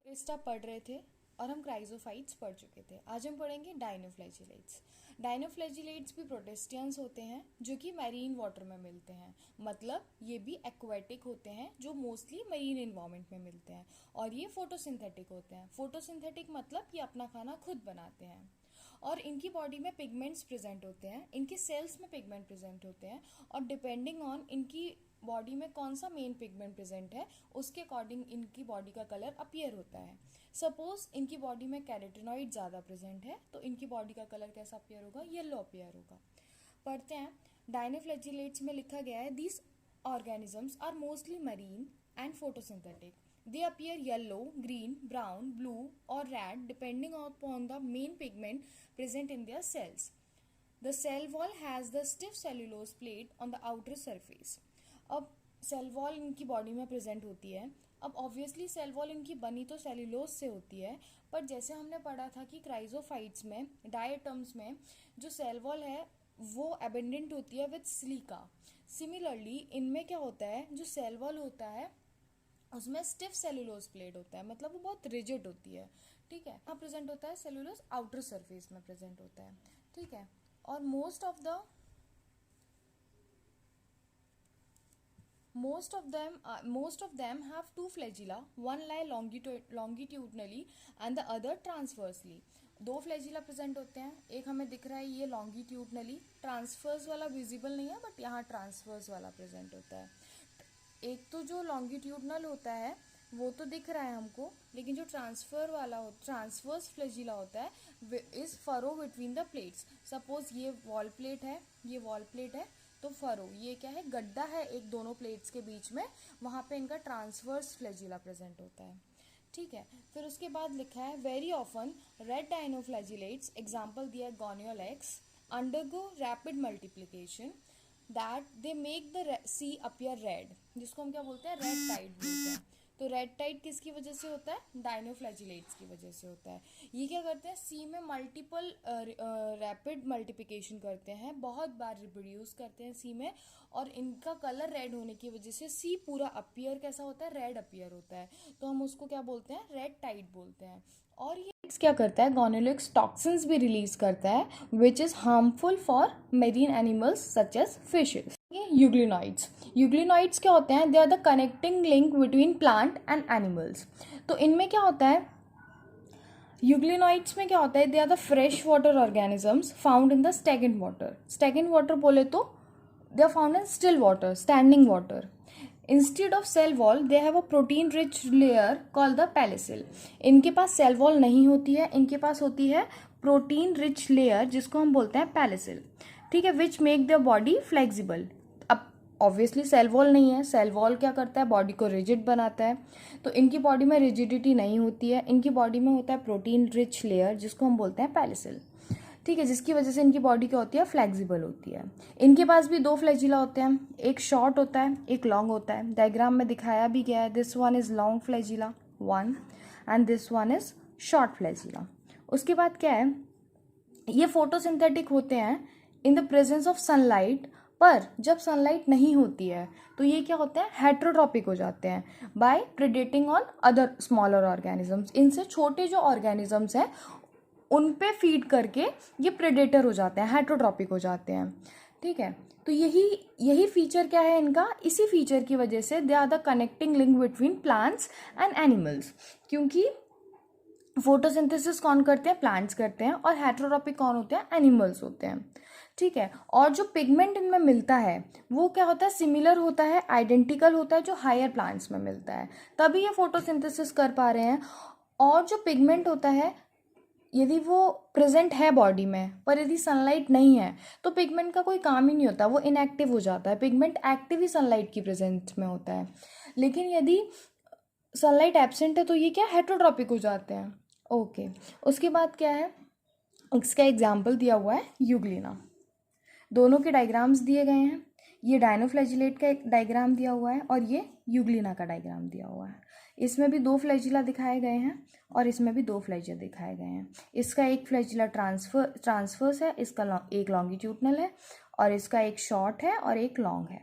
Test आप पढ़ रहे थे और हम क्राइजोफाइट्स पढ़ चुके थे। आज हम पढ़ेंगे डाइनोफ्लैजिलेट्स। डाइनोफ्लैजिलेट्स भी प्रोटिस्टियंस होते हैं जो कि मैरीन वाटर में मिलते हैं, मतलब ये भी एक्वेटिक होते हैं जो मोस्टली मरीन इन्वायरमेंट में मिलते हैं। और ये फोटोसिंथेटिक होते हैं। फोटोसिंथेटिक मतलब ये अपना खाना खुद बनाते हैं और इनकी बॉडी में पिगमेंट्स प्रेजेंट होते हैं, इनके सेल्स में पिगमेंट प्रेजेंट होते हैं और डिपेंडिंग ऑन इनकी बॉडी में कौन सा मेन पिगमेंट प्रेजेंट है उसके अकॉर्डिंग इनकी बॉडी का कलर अपीयर होता है। सपोज इनकी बॉडी में कैरोटीनॉइड ज़्यादा प्रेजेंट है तो इनकी बॉडी का कलर कैसा अपीयर होगा? येलो अपीयर होगा। पढ़ते हैं। डाइनोफ्लैजिलेट्स में लिखा गया है these organisms are mostly marine and photosynthetic. They appear yellow, green, brown, blue or red depending upon the main pigment present in their cells. The cell wall has the stiff cellulose plate on the outer surface. अब cell wall इनकी body में present होती है। अब obviously cell wall इनकी बनी तो cellulose से होती है, पर जैसे हमने पढ़ा था कि क्राइजोफाइट्स में डायटम्स में जो सेल वॉल है वो एबेंडेंट होती है विद सिलिका। सिमिलरली इनमें क्या होता है, जो सेल वॉल होता है उसमें स्टिफ सेलुलोज प्लेट होता है, मतलब वो बहुत रिजिड होती है। ठीक है, यहाँ प्रेजेंट होता है सेलुलोज आउटर सरफेस में प्रेजेंट होता है। ठीक है, और most of them have two flagella, one lie longitudinally and the other transversely. दो फ्लैजिला प्रेजेंट होते हैं, एक हमें दिख रहा है ये लॉन्गिट्यूडनली, ट्रांसफर्स वाला विजिबल नहीं है बट यहाँ ट्रांसफर्स वाला प्रेजेंट होता है। एक तो जो लॉन्गिट्यूडनल होता है वो तो दिख रहा है हमको, लेकिन जो ट्रांसवर्स फ्लैजिला होता है is furrow between the plates. Suppose ये वॉल प्लेट है, ये वॉल प्लेट है, तो फरो ये क्या है, गड्ढा है एक दोनों प्लेट्स के बीच में, वहाँ पे इनका ट्रांसवर्स फ्लैजिला प्रेजेंट होता है। ठीक है, फिर उसके बाद लिखा है very often red dinoflagellates, example दिया Gonyaulax, undergo rapid multiplication that they make the sea appear red, जिसको हम क्या बोलते हैं, रेड टाइड बोलते हैं। तो रेड टाइड किसकी वजह से होता है? डाइनोफ्लैजिलेट्स की वजह से होता है। ये क्या करते हैं, सी में मल्टीपल रैपिड मल्टीप्लिकेशन करते हैं, बहुत बार रिप्रोड्यूस करते हैं सी में, और इनका कलर रेड होने की वजह से सी पूरा अपीयर कैसा होता है, रेड अपीयर होता है। तो हम उसको क्या बोलते हैं, रेड टाइड बोलते हैं। और ये क्या करता है, गोनोलेक्स टॉक्सिन्स भी रिलीज करता है which is harmful for marine animals such as fishes. Euglenoids क्या होते हैं? They are the connecting link between plant and animals. तो इनमें क्या होता है, यूग्लिनॉइड्स में क्या होता है, they are the fresh water organisms found in the stagnant water. Stagnant water बोले तो they are found in still water, standing water. Instead of cell wall they have a protein rich layer called the pellicle. इनके पास cell wall नहीं होती है, इनके पास होती है प्रोटीन रिच लेयर जिसको हम बोलते हैं पैलिसिल। ठीक है, which make their body flexible. अब ऑब्वियसली सेल वॉल नहीं है, सेल वॉल क्या करता है, बॉडी को रिजिड बनाता है, तो इनकी बॉडी में रिजिडिटी नहीं होती है, इनकी बॉडी में होता है प्रोटीन रिच लेयर जिसको हम बोलते हैं पैलिसिल। ठीक है, जिसकी वजह से इनकी बॉडी क्या होती है, फ्लेक्सिबल होती है। इनके पास भी दो फ्लैजिला होते हैं, एक शॉर्ट होता है एक लॉन्ग होता है। डायग्राम में दिखाया भी गया है, this one is long flagella one and this one is short flagella. उसके बाद क्या है, ये फोटोसिंथेटिक होते हैं in the presence of sunlight, पर जब सनलाइट नहीं होती है तो ये क्या होते हैं, हेट्रोट्रॉपिक हो जाते हैं by predating on other smaller organisms. इनसे छोटे जो ऑर्गेनिजम्स हैं उन पे फीड करके ये प्रेडेटर हो जाते हैं, हेट्रोट्रॉपिक हो जाते हैं। ठीक है, तो यही फीचर क्या है इनका, इसी फीचर की वजह से they are the connecting link between plants and animals, क्योंकि फोटोसिंथेसिस कौन करते हैं, प्लांट्स करते हैं, और हेट्रोट्रॉपिक कौन होते हैं, एनिमल्स होते हैं। ठीक है, और जो पिगमेंट इनमें मिलता है वो क्या होता है, सिमिलर होता है, आइडेंटिकल होता है जो हायर प्लांट्स में मिलता है, तभी ये फोटोसिंथेसिस कर पा रहे हैं। और जो पिगमेंट होता है यदि वो प्रेजेंट है बॉडी में, पर यदि सनलाइट नहीं है तो पिगमेंट का कोई काम ही नहीं होता, वो इनएक्टिव हो जाता है। पिगमेंट एक्टिव ही सनलाइट की प्रेजेंस में होता है, लेकिन यदि सनलाइट एब्सेंट है तो ये क्या, हेट्रोट्रॉपिक हो जाते हैं। ओके, उसके बाद क्या है, इसका एग्जाम्पल दिया हुआ है यूग्लिना। दोनों के डायग्राम्स दिए गए हैं, ये डाइनोफ्लैजिलेट का एक डायग्राम दिया हुआ है और ये यूग्लिना का डायग्राम दिया हुआ है। इसमें भी दो फ्लैजिला दिखाए गए हैं और इसमें भी दो फ्लैजिला दिखाए गए हैं। इसका एक फ्लैजिला ट्रांसवर्स है, इसका एक लॉन्गिट्यूडनल है, और इसका एक शॉर्ट है और एक लॉन्ग है।